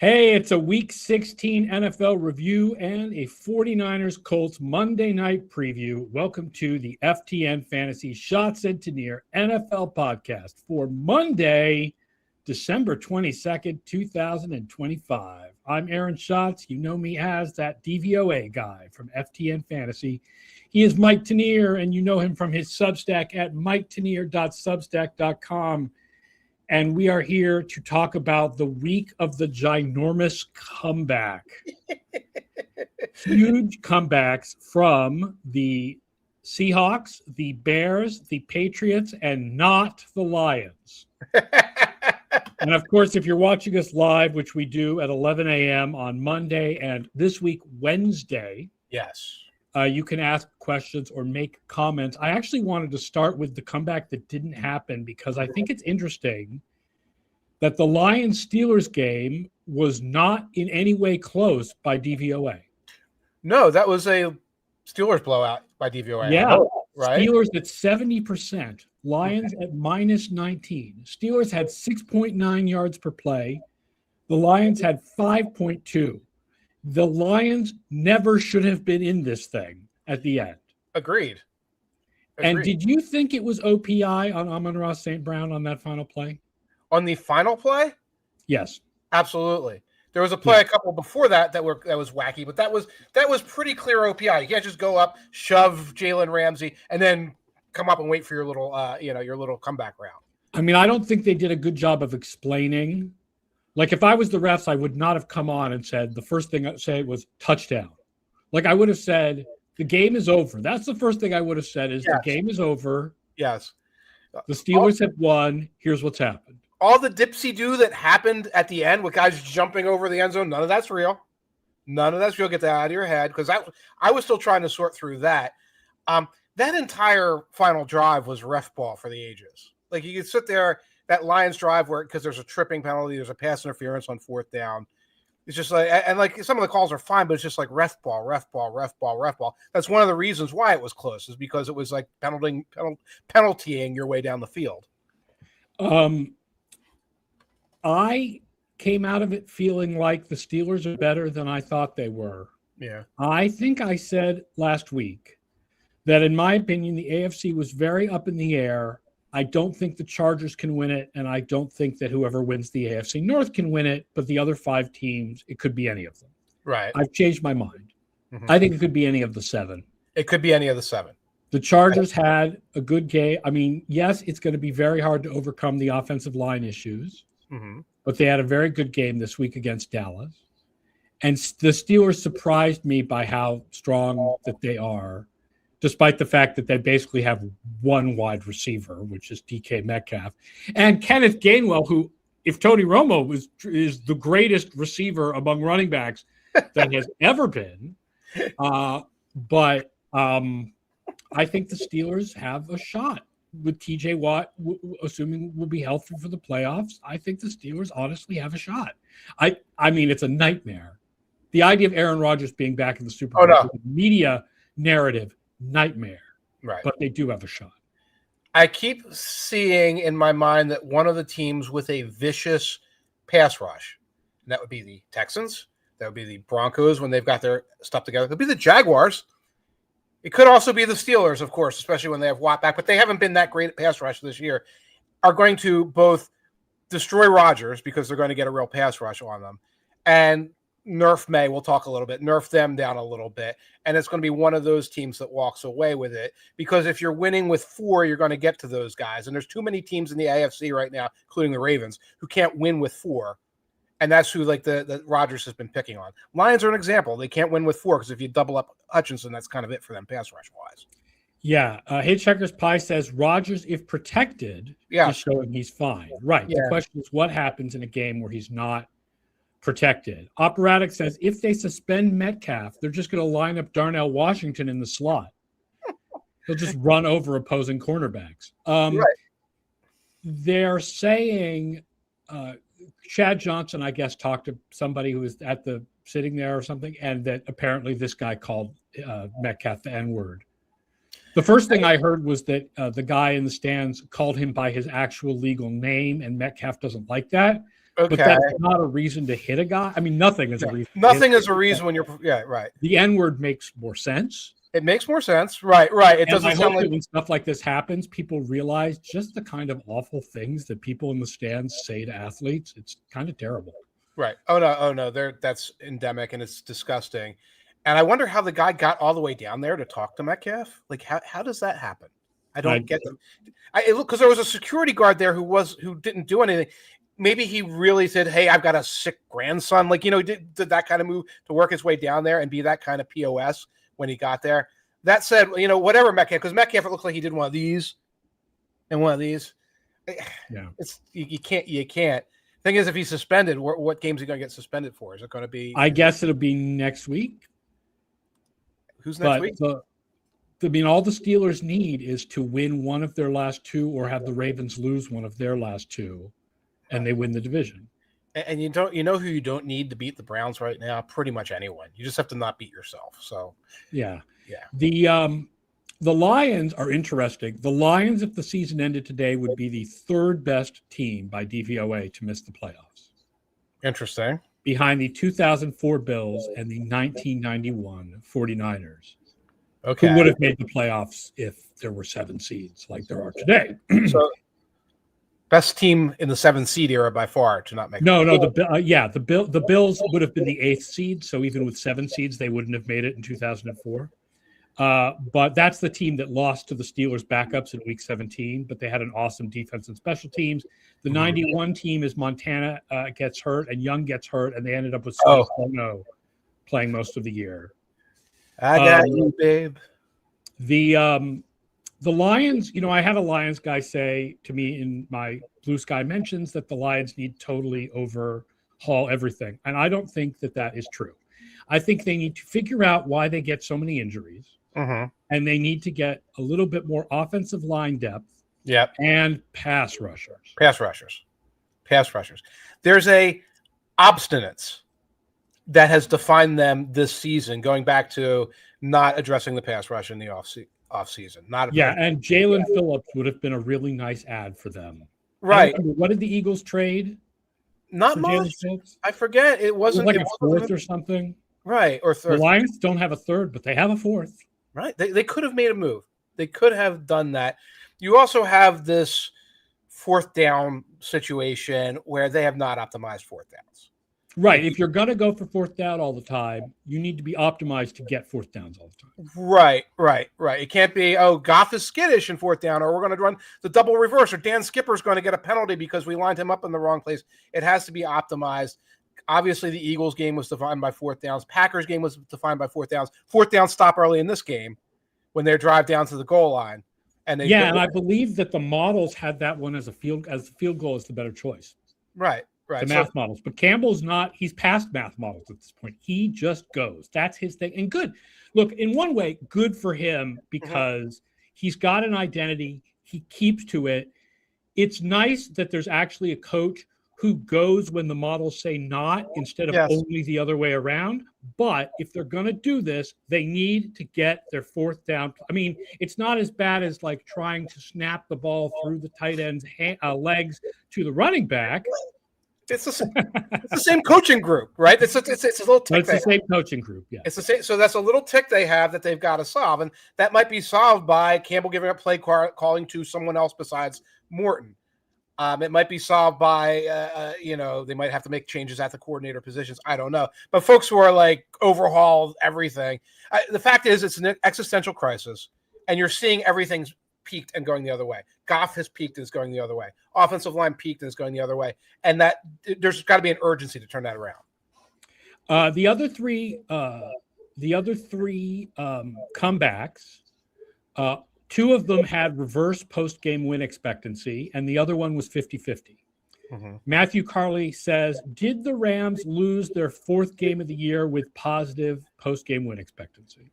Hey, it's a Week 16 NFL review and a 49ers-Colts Monday night preview. Welcome to the FTN Fantasy Schatz and Tanier NFL podcast for Monday, December 22nd, 2025. I'm Aaron Schatz. You know me as that DVOA guy from FTN Fantasy. He is Mike Tanier, and you know him from his Substack at miketanier.substack.com. And we are here to talk about the week of the ginormous comeback. Huge comebacks from the Seahawks, the Bears, the Patriots, and not the Lions. And of course, if you're watching us live, which we do at 11 a.m. on Monday and this week, Wednesday. Yes. You can ask questions or make comments. I actually wanted to start with the comeback that didn't happen because I think it's interesting that the Lions-Steelers game was not in any way close by DVOA. No, that was a Steelers blowout by DVOA. Yeah, right? Steelers at 70%, Lions at minus 19. Steelers had 6.9 yards per play. The Lions had 5.2. The Lions never should have been in this thing at the end. Agreed. And did you think it was OPI on Amon-Ra St. Brown on that final play? On the final play? Yes. Absolutely. There was a play a couple before that was wacky, but that was pretty clear OPI. You can't just go up, shove Jalen Ramsey, and then come up and wait for your little your little comeback round. I mean, I don't think they did a good job of explaining. Like, if I was the refs, I would not have come on and said the first thing I'd say was touchdown. Like, I would have said the game is over. That's the first thing I would have said is the game is over. Yes. The Steelers have won. Here's what's happened. All the dipsy-do that happened at the end with guys jumping over the end zone, none of that's real. None of that's real. Get that out of your head because I was still trying to sort through that. That entire final drive was ref ball for the ages. Like, you could sit there, that Lions drive where because there's a tripping penalty, there's a pass interference on fourth down. It's just like, and like some of the calls are fine, but it's just like ref ball. That's one of the reasons why it was close, is because it was like penaltying your way down the field. I came out of it feeling like the Steelers are better than I thought they were. Yeah. I think I said last week that, in my opinion, the AFC was very up in the air. I don't think the Chargers can win it, and I don't think that whoever wins the AFC North can win it, but the other five teams, it could be any of them. Right. I've changed my mind. Mm-hmm. I think it could be any of the seven. It could be any of the seven. The Chargers had a good game. I mean, yes, it's going to be very hard to overcome the offensive line issues, but they had a very good game this week against Dallas. And the Steelers surprised me by how strong that they are, despite the fact that they basically have one wide receiver, which is DK Metcalf. And Kenneth Gainwell, who, if Tony Romo is the greatest receiver among running backs that has ever been. But I think the Steelers have a shot with TJ Watt, assuming will be healthy for the playoffs. I think the Steelers honestly have a shot. I mean, it's a nightmare. The idea of Aaron Rodgers being back in the Super Bowl, media narrative, nightmare. Right. But they do have a shot. I keep seeing in my mind that one of the teams with a vicious pass rush, and that would be the Texans, that would be the Broncos when they've got their stuff together. It could be the Jaguars. It could also be the Steelers, of course, especially when they have Watt back, but they haven't been that great at pass rush this year, are going to both destroy Rodgers because they're going to get a real pass rush on them, and we'll talk a little bit, nerf them down a little bit, and it's going to be one of those teams that walks away with it, because if you're winning with four, you're going to get to those guys, and there's too many teams in the AFC right now, including the Ravens, who can't win with four. And that's who like the Rodgers has been picking on. Lions are an example. They can't win with four because if you double up Hutchinson, that's kind of it for them pass rush wise. Yeah. Hitchhiker's Pie says Rodgers, if protected, is showing he's fine. Right. Yeah. The question is what happens in a game where he's not protected. Operatic says if they suspend Metcalf, they're just going to line up Darnell Washington in the slot. He'll just run over opposing cornerbacks. Right. They're saying Chad Johnson, I guess, talked to somebody who was sitting there or something, and that apparently this guy called Metcalf the N-word. The first thing I heard was that the guy in the stands called him by his actual legal name, and Metcalf doesn't like that. But that's not a reason to hit a guy. I mean, nothing is a reason. Nothing is a reason when you're right. The N-word makes more sense. It makes more sense. Right. It doesn't sound like when stuff like this happens, people realize just the kind of awful things that people in the stands say to athletes. It's kind of terrible. Right. Oh no. That's endemic and it's disgusting. And I wonder how the guy got all the way down there to talk to Metcalf. Like, how does that happen? I don't get them. Because there was a security guard there who didn't do anything. Maybe he really said, "Hey, I've got a sick grandson." Like, did that kind of move to work his way down there and be that kind of POS when he got there. That said, whatever Metcalf, because Metcalf, it looks like he did one of these and one of these. Yeah, it's you can't. Thing is, if he's suspended, what game's he going to get suspended for? Is it going to be? I guess it'll be next week. Who's next week? All the Steelers need is to win one of their last two, or have the Ravens lose one of their last two, and they win the division. And you know who you don't need to beat the Browns right now? Pretty much anyone. You just have to not beat yourself. So yeah. The Lions are interesting. The Lions, if the season ended today, would be the third best team by DVOA to miss the playoffs. Interesting. Behind the 2004 Bills and the 1991 49ers. Okay. Who would have made the playoffs if there were 7 seeds like there are today. So best team in the 7 seed era by far to not make. The Bills would have been the 8th seed. So even with 7 seeds, they wouldn't have made it in 2004. But that's the team that lost to the Steelers backups in week 17, but they had an awesome defense and special teams. The 91 team is Montana gets hurt and Young gets hurt, and they ended up with playing most of the year. I got you, babe. The Lions, I had a Lions guy say to me in my Blue Sky mentions that the Lions need to totally overhaul everything. And I don't think that is true. I think they need to figure out why they get so many injuries. And they need to get a little bit more offensive line depth. Yep. And pass rushers. There's a obstinance that has defined them this season, going back to not addressing the pass rush in the off season. And Jalen Phillips would have been a really nice ad for them. Right. What did the Eagles trade? Not much. I forget. It wasn't like a fourth or something. Right. Or the Lions don't have a third, but they have a fourth. Right. They could have made a move. They could have done that. You also have this 4th down situation where they have not optimized 4th downs. Right. If you're going to go for 4th down all the time, you need to be optimized to get 4th downs all the time. Right. It can't be, Goff is skittish in 4th down, or we're going to run the double reverse, or Dan Skipper's going to get a penalty because we lined him up in the wrong place. It has to be optimized. Obviously, the Eagles game was defined by 4th downs. Packers game was defined by 4th downs. 4th down stop early in this game when they drive down to the goal line. And I believe that the models had that one as the field goal is the better choice. Right. The math models. But Campbell's not, he's past math models at this point. He just goes. That's his thing. And good. Look, in one way, good for him because he's got an identity. He keeps to it. It's nice that there's actually a coach who goes when the models say not instead of only the other way around. But if they're going to do this, they need to get their 4th down. I mean, it's not as bad as like trying to snap the ball through the tight end's legs to the running back. It's the same coaching group, right? It's a little tick. It's the same coaching group, yeah. It's the same. So that's a little tick they have that they've got to solve, and that might be solved by Campbell giving up play calling to someone else besides Morton. It might be solved by, they might have to make changes at the coordinator positions. I don't know. But folks who are like overhaul everything. The fact is it's an existential crisis, and you're seeing everything's peaked and going the other way. Goff has peaked and is going the other way. Offensive line peaked and is going the other way. And that there's got to be an urgency to turn that around. The other three comebacks, 2 of them had reverse post-game win expectancy, and the other one was 50-50. Matthew Carley says, did the Rams lose their 4th game of the year with positive post-game win expectancy?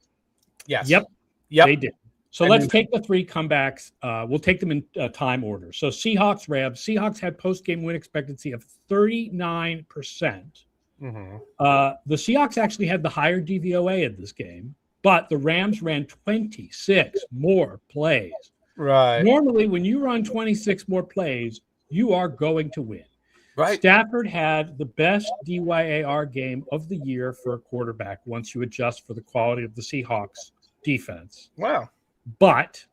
Yes. Yep. They did. So let's take the 3 comebacks. We'll take them in time order. So Seahawks, Rams. Seahawks had post-game win expectancy of 39%. The Seahawks actually had the higher DVOA in this game, but the Rams ran 26 more plays. Right. Normally, when you run 26 more plays, you are going to win. Right. Stafford had the best DYAR game of the year for a quarterback once you adjust for the quality of the Seahawks defense. Wow. But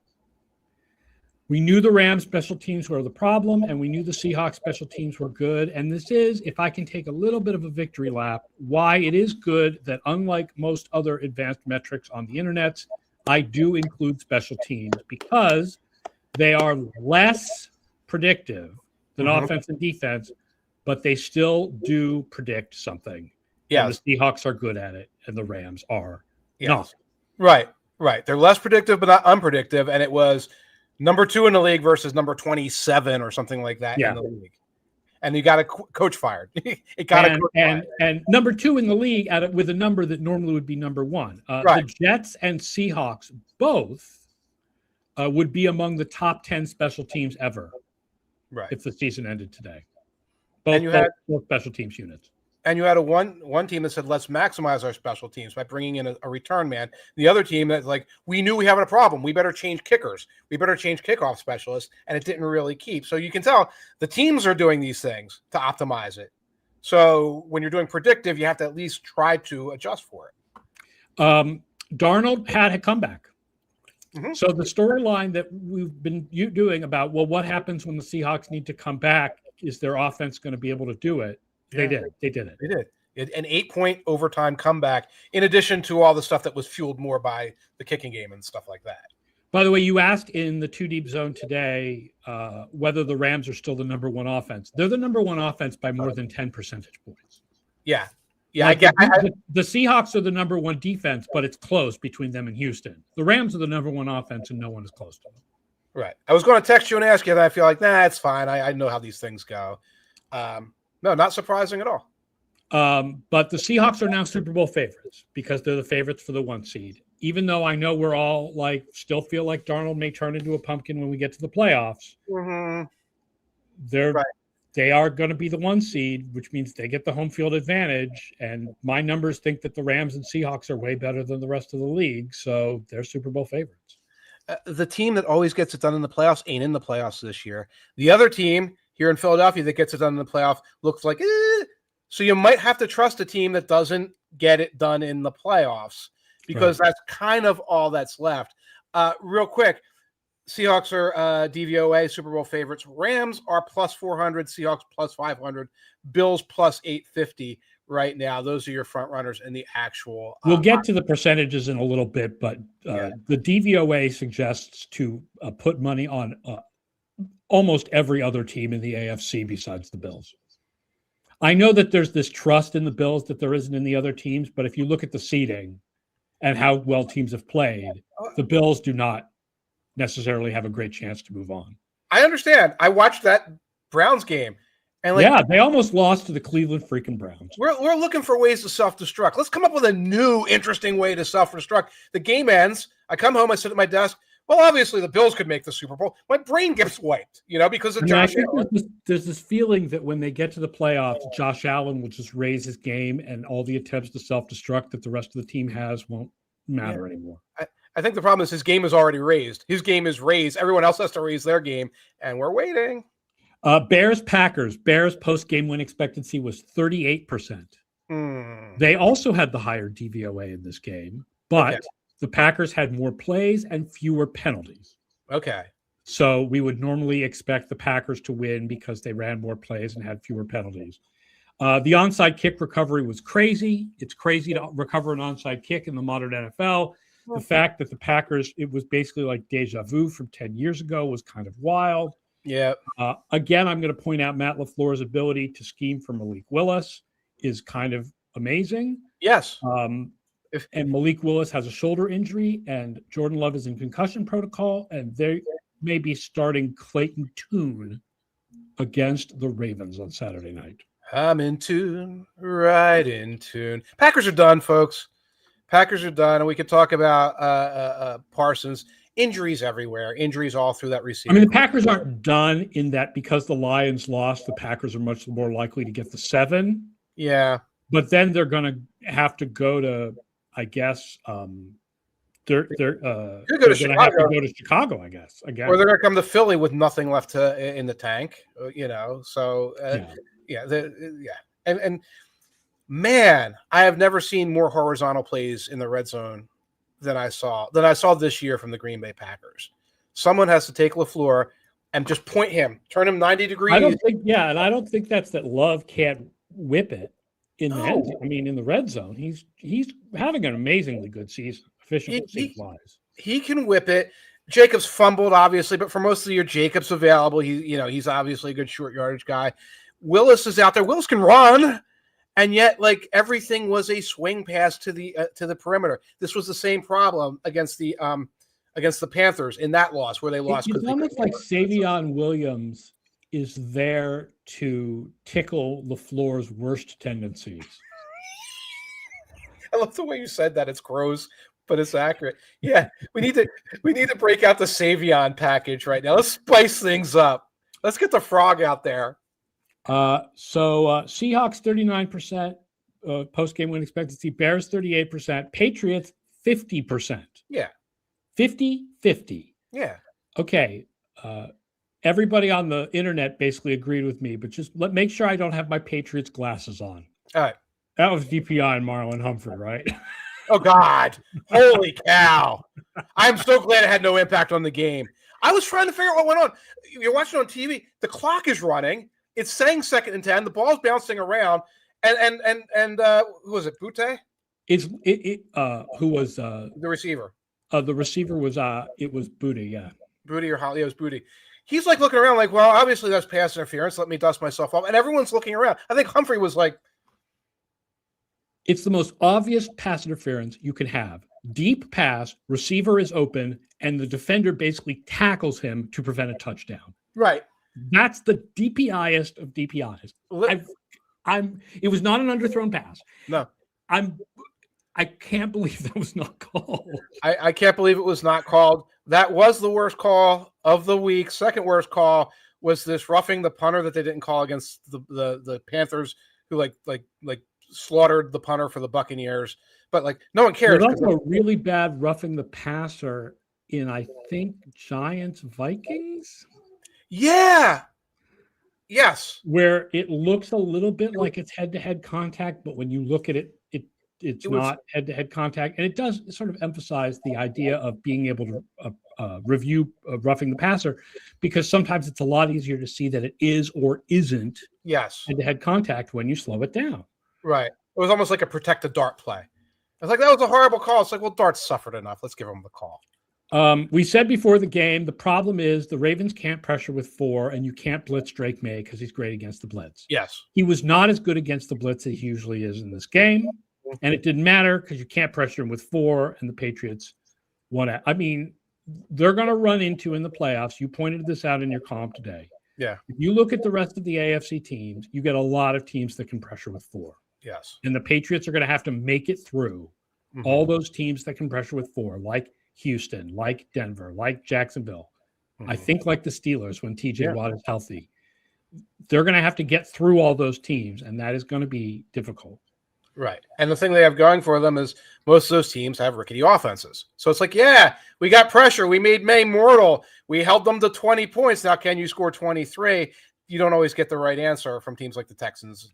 we knew the Rams special teams were the problem, and we knew the Seahawks special teams were good. And this is, if I can take a little bit of a victory lap, why it is good that unlike most other advanced metrics on the internet, I do include special teams because they are less predictive than offense and defense, but they still do predict something. Yeah, the Seahawks are good at it, and the Rams are not. Right. They're less predictive, but not unpredictive. And it was number 2 in the league versus number 27 or something like that in the league. And you got a coach fired. And number 2 in the league with a number that normally would be number 1. The Jets and Seahawks both would be among the top 10 special teams ever if the season ended today. Both special teams units. And you had one team that said, let's maximize our special teams by bringing in a return man. The other team that's like, we knew we had a problem. We better change kickers. We better change kickoff specialists. And it didn't really keep. So you can tell the teams are doing these things to optimize it. So when you're doing predictive, you have to at least try to adjust for it. Darnold had a comeback. So the storyline that we've been doing about, well, what happens when the Seahawks need to come back? Is their offense going to be able to do it? They did it. An 8-point overtime comeback, in addition to all the stuff that was fueled more by the kicking game and stuff like that. By the way, you asked in the 2 Deep Zone today whether the Rams are still the number 1 offense. They're the number 1 offense by more than 10 percentage points. Yeah. Like the Seahawks are the number 1 defense, but it's close between them and Houston. The Rams are the number 1 offense, and no one is close to them. Right. I was going to text you and ask you that. I feel like, it's fine. I know how these things go. No, not surprising at all. But the Seahawks are now Super Bowl favorites because they're the favorites for the 1 seed. Even though I know we're all still feel like Darnold may turn into a pumpkin when we get to the playoffs. They are going to be the 1 seed, which means they get the home field advantage. And my numbers think that the Rams and Seahawks are way better than the rest of the league. So they're Super Bowl favorites. The team that always gets it done in the playoffs ain't in the playoffs this year. The other team here in Philadelphia that gets it done in the playoff looks like, so you might have to trust a team that doesn't get it done in the playoffs because that's kind of all that's left. Real quick, Seahawks are DVOA Super Bowl favorites. Rams are plus 400, Seahawks plus 500, Bills plus 850 right now. Those are your front runners in the actual. We'll get to the percentages in a little bit, but the DVOA suggests to put money on almost every other team in the AFC besides the Bills. I know that there's this trust in the Bills that there isn't in the other teams, but if you look at the seeding and how well teams have played, the Bills do not necessarily have a great chance to move on. I understand. I watched that Browns game. And they almost lost to the Cleveland freaking Browns. We're looking for ways to self-destruct. Let's come up with a new, interesting way to self-destruct. The game ends. I come home. I sit at my desk. Well, obviously, the Bills could make the Super Bowl. My brain gets wiped, because of Josh Allen. There's this feeling that when they get to the playoffs, Josh Allen will just raise his game, and all the attempts to self-destruct that the rest of the team has won't matter anymore. I think the problem is his game is already raised. His game is raised. Everyone else has to raise their game, and we're waiting. Bears-Packers. Bears post-game win expectancy was 38%. They also had the higher DVOA in this game, but the Packers had more plays and fewer penalties. Okay. So we would normally expect the Packers to win because they ran more plays and had fewer penalties. The onside kick recovery was crazy. It's crazy to recover an onside kick in the modern NFL. The fact that the Packers, it was basically like deja vu from 10 years ago was kind of wild. Yeah. Again, I'm going to point out Matt LaFleur's ability to scheme for Malik Willis is kind of amazing. Yes. And Malik Willis has a shoulder injury, and Jordan Love is in concussion protocol, and they may be starting Clayton Tune against the Ravens on Saturday night. I'm in tune, right in tune. Packers are done, folks. Packers are done, and we could talk about Parsons. Injuries everywhere. Injuries all through that receiver. I mean, the Packers aren't done in that because the Lions lost, the Packers are much more likely to get the 7. Yeah. But then they're going to have to go to, I guess, they're going to have to go to Chicago, I guess. Or they're going to come to Philly with nothing left in the tank, So Yeah, and man, I have never seen more horizontal plays in the red zone than I saw this year from the Green Bay Packers. Someone has to take LaFleur and just point him, turn him 90 degrees. I don't think that's that Love can't whip it in the end. I mean, in the red zone, he's having an amazingly good season, efficiency-wise. He can whip it. Jacobs fumbled, obviously, but for most of the year, Jacobs available. He's obviously a good short yardage guy. Willis is out there. Willis can run, and yet, like, everything was a swing pass to the perimeter. This was the same problem against the Panthers in that loss where they lost. It's almost like Savion Williams is there to tickle LaFleur's worst tendencies. I love the way you said that. It's gross, but it's accurate. Yeah, we need to break out the Savion package right now. Let's spice things up. Let's get the frog out there. Seahawks 39% post-game win expectancy, Bears 38%, Patriots 50%. Yeah. 50-50. Yeah. Okay. Everybody on the internet basically agreed with me, but just make sure I don't have my Patriots glasses on. All right. That was DPI and Marlon Humphrey, right? Oh, God. Holy cow. I'm so glad it had no impact on the game. I was trying to figure out what went on. You're watching on TV. The clock is running. It's saying 2nd and 10. The ball's bouncing around. And who was it? Butte? Who was the receiver? The receiver was it was Booty, yeah. Booty or Holly? It was Booty. He's like looking around like, well, obviously that's pass interference. Let me dust myself off. And everyone's looking around. I think Humphrey was like, it's the most obvious pass interference you can have. Deep pass, receiver is open, and the defender basically tackles him to prevent a touchdown. Right. That's the DPIest of DPIs. It was not an underthrown pass. No. I can't believe that was not called. I can't believe it was not called. That was the worst call of the week. Second worst call was this roughing the punter that they didn't call against the Panthers, who like slaughtered the punter for the Buccaneers. But like no one cares. There's also a really bad roughing the passer in, I think, Giants Vikings. Yeah. Yes. Where it looks a little bit like it's head-to-head contact, but when you look at it, it's not head-to-head contact. And it does sort of emphasize the idea of being able to review roughing the passer, because sometimes it's a lot easier to see that it is or isn't head-to-head contact when you slow it down. Right. It was almost like a protect the dart play. I was like, that was a horrible call. It's like, well, Dart's suffered enough. Let's give him the call. We said before the game, the problem is the Ravens can't pressure with 4, and you can't blitz Drake May because he's great against the blitz. Yes. He was not as good against the blitz as he usually is in this game, and it didn't matter because you can't pressure him with 4, and the Patriots won it. I mean, they're going to run into in the playoffs. You pointed this out in your column today. Yeah. If you look at the rest of the AFC teams, you get a lot of teams that can pressure with 4. Yes. And the Patriots are going to have to make it through all those teams that can pressure with 4, like Houston, like Denver, like Jacksonville. I think like the Steelers when TJ Watt is healthy. They're going to have to get through all those teams, and that is going to be difficult. Right. And the thing they have going for them is most of those teams have rickety offenses. So it's like, yeah, we got pressure. We made May mortal. We held them to 20 points. Now, can you score 23? You don't always get the right answer from teams like the Texans.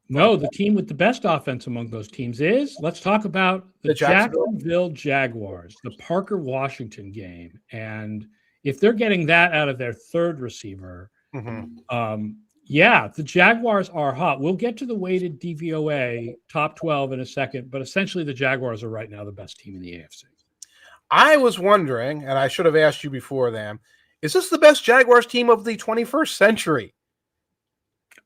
The team with the best offense among those teams is, let's talk about the Jacksonville Jaguars, the Parker Washington game. And if they're getting that out of their third receiver, the Jaguars are hot. We'll get to the weighted DVOA top 12 in a second, but essentially the Jaguars are right now the best team in the AFC. I was wondering, and I should have asked you before then, is this the best Jaguars team of the 21st century?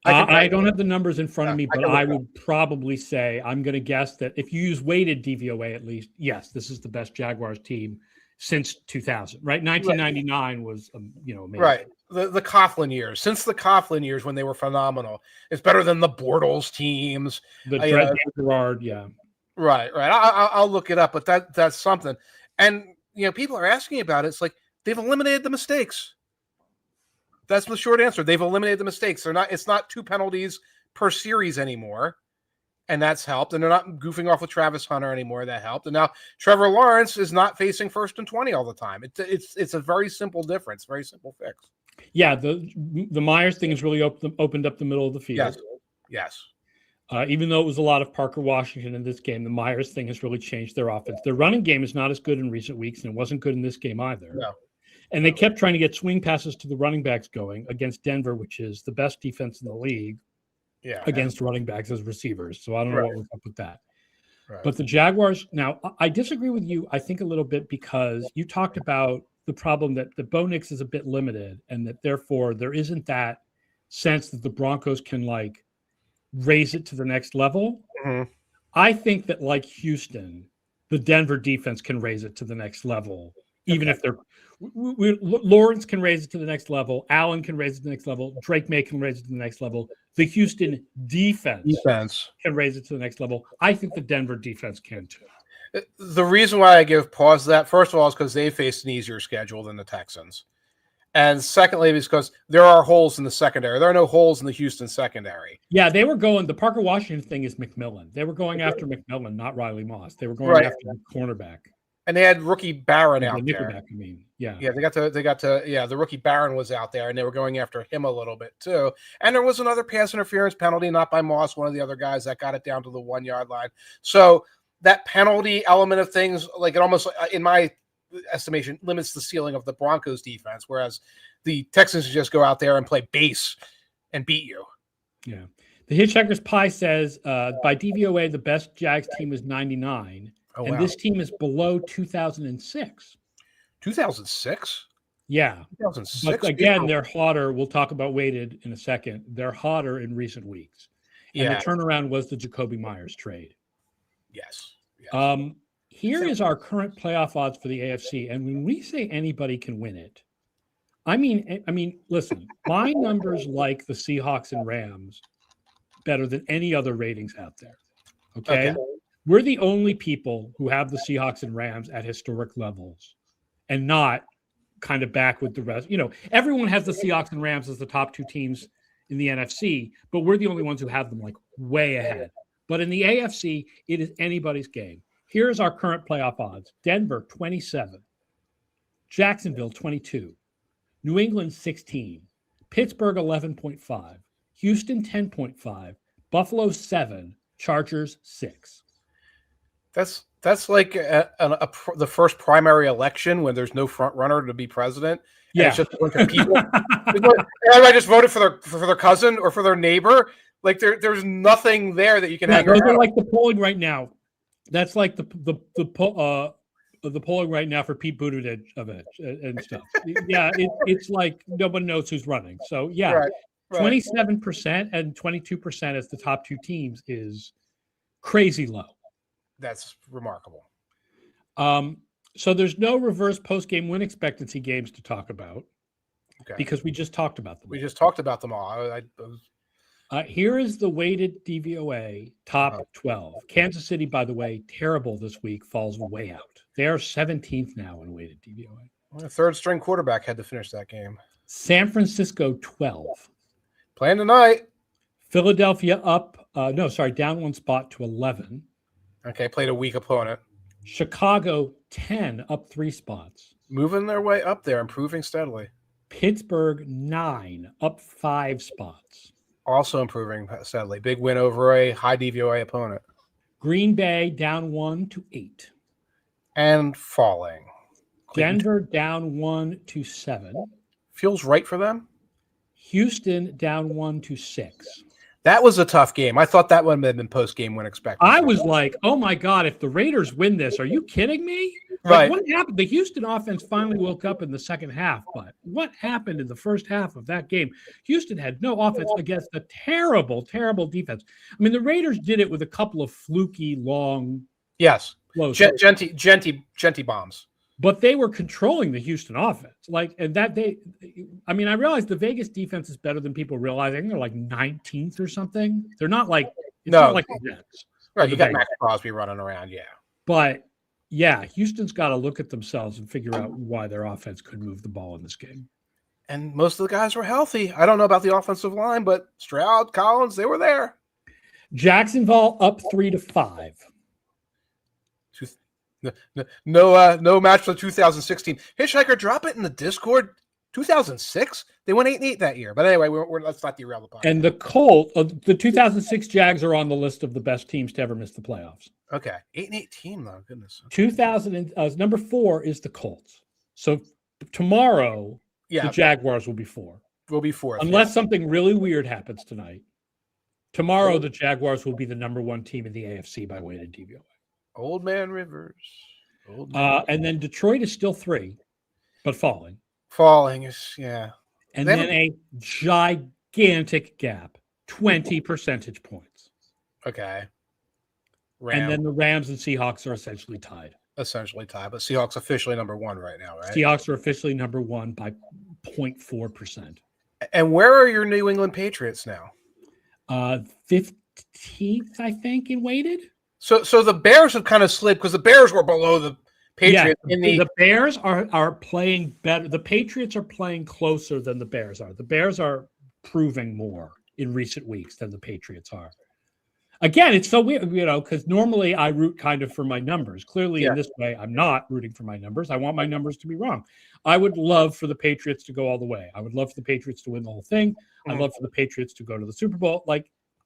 I don't have the numbers in front of me, but I would probably say, I'm going to guess that if you use weighted DVOA at least, yes, this is the best Jaguars team since 2000, right? 1999 was, amazing. Right. The Coughlin years, since the Coughlin years when they were phenomenal. It's better than the Bortles teams. The Gerard, yeah. Right. I'll look it up, but that's something. And, people are asking about it. It's like, they've eliminated the mistakes. That's the short answer. They've eliminated the mistakes. It's not 2 penalties per series anymore. And that's helped. And they're not goofing off with Travis Hunter anymore. That helped. And now Trevor Lawrence is not facing 1st and 20 all the time. It's a very simple difference, very simple fix. Yeah, the Myers thing has really opened up the middle of the field. Yes. Even though it was a lot of Parker Washington in this game, the Myers thing has really changed their offense. Their running game is not as good in recent weeks, and it wasn't good in this game either. No. And they kept trying to get swing passes to the running backs going against Denver, which is the best defense in the league against running backs as receivers. So I don't know what was up with that. Right. But the Jaguars, now, I disagree with you, I think, a little bit, because you talked about the problem that the Bo Nix is a bit limited, and that therefore there isn't that sense that the Broncos can, like, raise it to the next level. Mm-hmm. I think that, like Houston, the Denver defense can raise it to the next level, even if they're Lawrence can raise it to the next level, Allen can raise it to the next level, Drake May can raise it to the next level. The Houston defense can raise it to the next level. I think the Denver defense can too. The reason why I give pause to that, first of all, is because they faced an easier schedule than the Texans. And secondly, because there are holes in the secondary. There are no holes in the Houston secondary. Yeah, they were going, the Parker Washington thing is McMillan. They were going after McMillan, not Riley Moss. They were going after the cornerback. And they had rookie Barron out there. I mean, yeah, the rookie Barron was out there, and they were going after him a little bit too. And there was another pass interference penalty, not by Moss, one of the other guys that got it down to the 1 yard line. So that penalty element of things, like, it almost, in my estimation, limits the ceiling of the Broncos defense, whereas the Texans just go out there and play base and beat you. Yeah. The Hitchhiker's Pie says by DVOA, the best Jags team is 99. And this team is below 2006. 2006? Yeah. 2006. But again, they're hotter. We'll talk about weighted in a second. They're hotter in recent weeks. And the turnaround was the Jacoby Myers trade. Yes. Here is our current playoff odds for the AFC. And when we say anybody can win it, I mean, listen, my numbers like the Seahawks and Rams better than any other ratings out there. Okay. We're the only people who have the Seahawks and Rams at historic levels and not kind of back with the rest. You know, everyone has the Seahawks and Rams as the top two teams in the NFC, but we're the only ones who have them, like, way ahead. But in the AFC, it is anybody's game. Here's our current playoff odds. Denver, 27. Jacksonville, 22. New England, 16. Pittsburgh, 11.5. Houston, 10.5. Buffalo, 7. Chargers, 6. That's like the first primary election when there's no front runner to be president. Yeah, it's just a bunch of people. Everybody just voted for their cousin or for their neighbor. Like, there's nothing there that you can hang your hat on. Like the polling right now. That's like the polling right now for Pete Buttigieg of it and stuff. Yeah, it's like nobody knows who's running. So yeah, 27% and 22% as the top two teams is crazy low. That's remarkable. So there's no reverse post-game win expectancy games to talk about because we just talked about them. We just talked about them all. Here is the weighted DVOA top 12. Kansas City, by the way, terrible this week, falls way out. They are 17th now in weighted DVOA. The third-string quarterback had to finish that game. San Francisco, 12. Playing tonight. Philadelphia down one spot to 11. Okay, played a weak opponent. Chicago, 10, up 3 spots. Moving their way up there, improving steadily. Pittsburgh, 9, up 5 spots. Also improving steadily. Big win over a high DVOA opponent. Green Bay, down 1 to 8. And falling. Denver, down 1 to 7. Feels right for them. Houston, down 1 to 6. That was a tough game. I thought that one had been post-game win expected. I was like, oh, my God, if the Raiders win this, are you kidding me? Right. What happened? The Houston offense finally woke up in the second half, but what happened in the first half of that game? Houston had no offense against a terrible, terrible defense. I mean, the Raiders did it with a couple of fluky, long... Yes. Genty bombs. But they were controlling the Houston offense. I realize the Vegas defense is better than people realize. I think they're like 19th or something. They're not like, not like the Jets. Right, you got Max Crosby running around, yeah. But, yeah, Houston's got to look at themselves and figure out why their offense could move the ball in this game. And most of the guys were healthy. I don't know about the offensive line, but Stroud, Collins, they were there. Jacksonville up 3-5. No match for 2016. Hitchhiker, drop it in the Discord. 2006? They went 8-8 that year. But anyway, let's not derail the podcast. And the Colts, the 2006 Jags are on the list of the best teams to ever miss the playoffs. Okay. 8-8 team, though. Goodness. 2000 number 4 is the Colts. So tomorrow, the Jaguars will be 4. Will be 4. Unless something really weird happens tonight. Tomorrow, the Jaguars will be the number 1 team in the AFC by weighted DVOA. Old Man Rivers. And then Detroit is still 3, but falling. Falling is, yeah. And then a gigantic gap, 20 percentage points. Okay. And then the Rams and Seahawks are essentially tied. But Seahawks officially number 1 right now, right? Seahawks are officially number 1 by 0.4%. And where are your New England Patriots now? 15th, I think, in weighted. So the Bears have kind of slid because the Bears were below the Patriots. Yeah, the Bears are playing better. The Patriots are playing closer than the Bears are. The Bears are proving more in recent weeks than the Patriots are. Again, it's so weird, because normally I root kind of for my numbers. Clearly, in this way, I'm not rooting for my numbers. I want my numbers to be wrong. I would love for the Patriots to go all the way. I would love for the Patriots to win the whole thing. I'd love for the Patriots to go to the Super Bowl.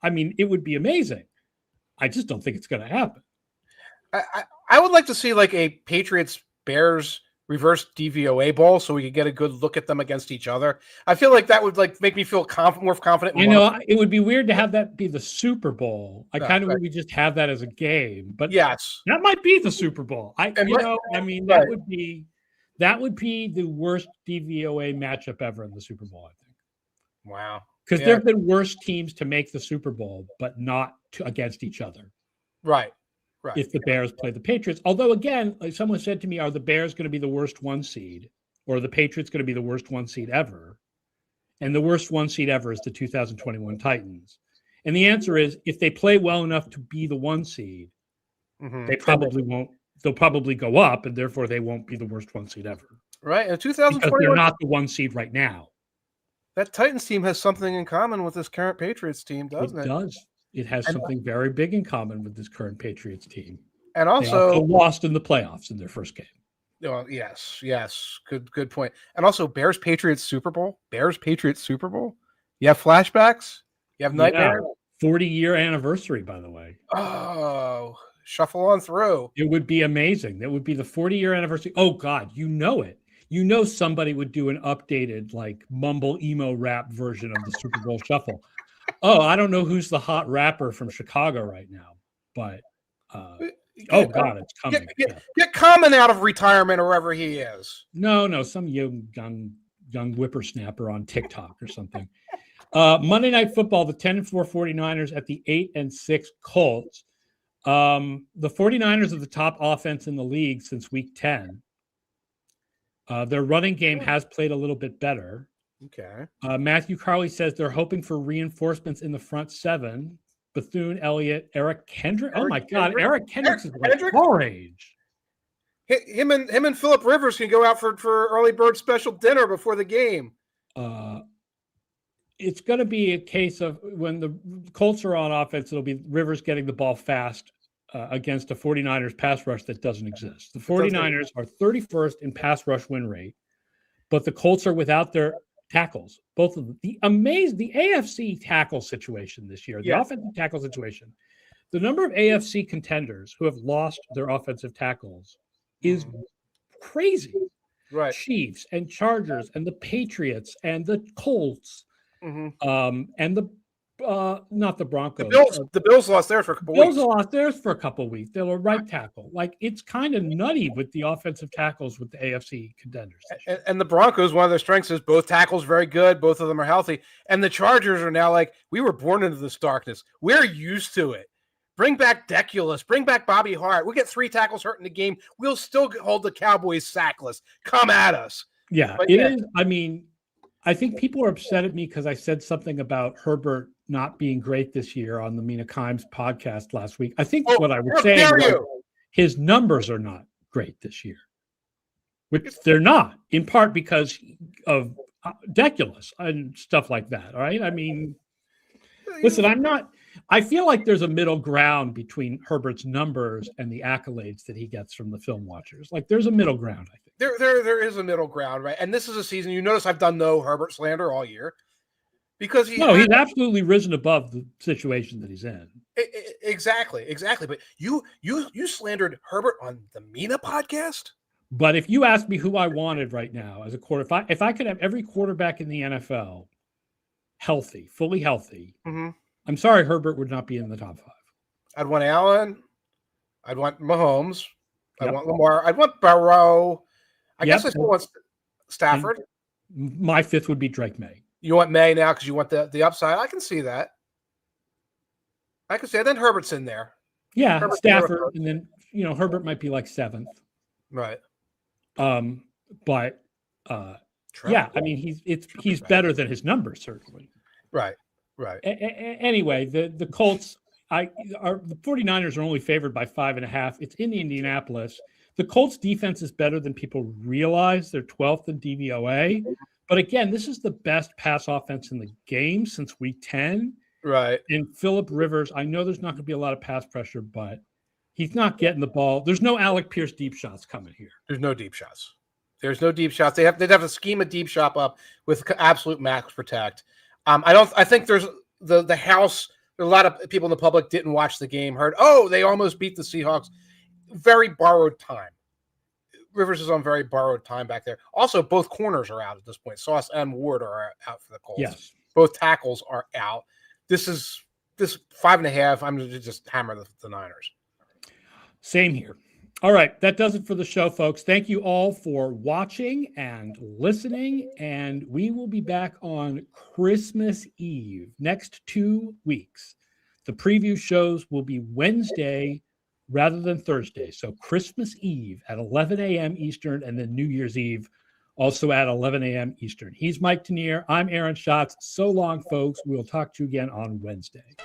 It would be amazing. I just don't think it's going to happen. I would like to see a Patriots-Bears reverse DVOA bowl so we could get a good look at them against each other. I feel like that would make me feel more confident. It would be weird to have that be the Super Bowl. I kind of would just have that as a game, but yes, that might be the Super Bowl. That would be the worst DVOA matchup ever in the Super Bowl, I think. Wow. Because there have been worse teams to make the Super Bowl, but not against each other. Right. If the Bears play the Patriots. Although, again, someone said to me, are the Bears going to be the worst 1 seed? Or are the Patriots going to be the worst 1 seed ever? And the worst 1 seed ever is the 2021 Titans. And the answer is, if they play well enough to be the 1 seed, they probably won't. They'll probably go up, and therefore they won't be the worst 1 seed ever. Right. In 2021, because they're not the 1 seed right now. That Titans team has something in common with this current Patriots team, doesn't it? It does. It has something very big in common with this current Patriots team. And also lost in the playoffs in their first game. Oh, yes. Good point. And also Bears-Patriots Super Bowl. Bears-Patriots Super Bowl. You have flashbacks? You have nightmares? 40-year anniversary, by the way. Oh, shuffle on through. It would be amazing. That would be the 40-year anniversary. Oh, God, you know it. Somebody would do an updated, mumble emo rap version of the Super Bowl shuffle. Oh, I don't know who's the hot rapper from Chicago right now, but God, it's coming. Get Common out of retirement or wherever he is. No, some young whippersnapper on TikTok or something. Monday Night Football, the 10-4 49ers at the 8-6 Colts. The 49ers are the top offense in the league since week 10. Their running game has played a little bit better. Okay. Matthew Carley says they're hoping for reinforcements in the front 7. Bethune, Elliott, Eric Kendrick. Oh my God, Eric Kendricks is our age. Him and Phillip Rivers can go out for early bird special dinner before the game. It's going to be a case of when the Colts are on offense, it'll be Rivers getting the ball fast against a 49ers pass rush that doesn't exist. The 49ers are 31st in pass rush win rate, but the Colts are without their tackles. Both of them. The AFC tackle situation this year, the offensive tackle situation, the number of AFC contenders who have lost their offensive tackles is crazy. Right. Chiefs and Chargers and the Patriots and the Colts, and the not the Broncos. The Bills lost theirs for a couple weeks. Bills lost theirs for a couple weeks. They were right tackle. It's kind of nutty with the offensive tackles with the AFC contenders. And the Broncos, one of their strengths is both tackles very good. Both of them are healthy. And the Chargers are now we were born into this darkness. We're used to it. Bring back Deculus. Bring back Bobby Hart. We'll get 3 tackles hurt in the game. We'll still hold the Cowboys sackless. Come at us. Yeah, it is. I mean, I think people are upset at me because I said something about Herbert not being great this year on the Mina Kimes podcast last week. I think what I was saying was his numbers are not great this year, which they're not, in part because of Deculus and stuff like that. All right. I mean, listen, I feel like there's a middle ground between Herbert's numbers and the accolades that he gets from the film watchers. There's a middle ground, I think. there is a middle ground, right? And this is a season. You notice I've done no Herbert slander all year because he's absolutely risen above the situation that he's in. Exactly. But you slandered Herbert on the Mina podcast. But if you ask me who I wanted right now as a quarterback, if I could have every quarterback in the NFL healthy, fully healthy, I'm sorry Herbert would not be in the top 5. I'd want Allen. I'd want Mahomes. I want Lamar. I'd want Burrow. I guess I still want Stafford. And my 5th would be Drake May. You want May now because you want the upside. I can see that. Then Herbert's in there. Yeah, Herbert, Stafford, and then Herbert might be like 7th. Right. But yeah, I mean he's better than his numbers certainly. Right. Anyway, the Colts. The 49ers are only favored by 5.5. It's in Indianapolis. The Colts defense is better than people realize. They're 12th in DVOA. But again, this is the best pass offense in the game since week 10. Right. And Phillip Rivers, I know there's not going to be a lot of pass pressure, but he's not getting the ball. There's no Alec Pierce deep shots coming here. There's no deep shots. They'd have to scheme a deep shot up with absolute max protect. I think there's the house. A lot of people in the public didn't watch the game, heard, they almost beat the Seahawks. Very borrowed time. Rivers is on very borrowed time back there. Also, both corners are out at this point. Sauce and Ward are out for the Colts. Yes. Both tackles are out. This 5.5. I'm going to just hammer the Niners. Same here. All right. That does it for the show, folks. Thank you all for watching and listening. And we will be back on Christmas Eve next 2 weeks. The preview shows will be Wednesday rather than Thursday. So Christmas Eve at 11 a.m. Eastern and then New Year's Eve also at 11 a.m. Eastern. He's Mike Tanier. I'm Aaron Schatz. So long, folks. We'll talk to you again on Wednesday.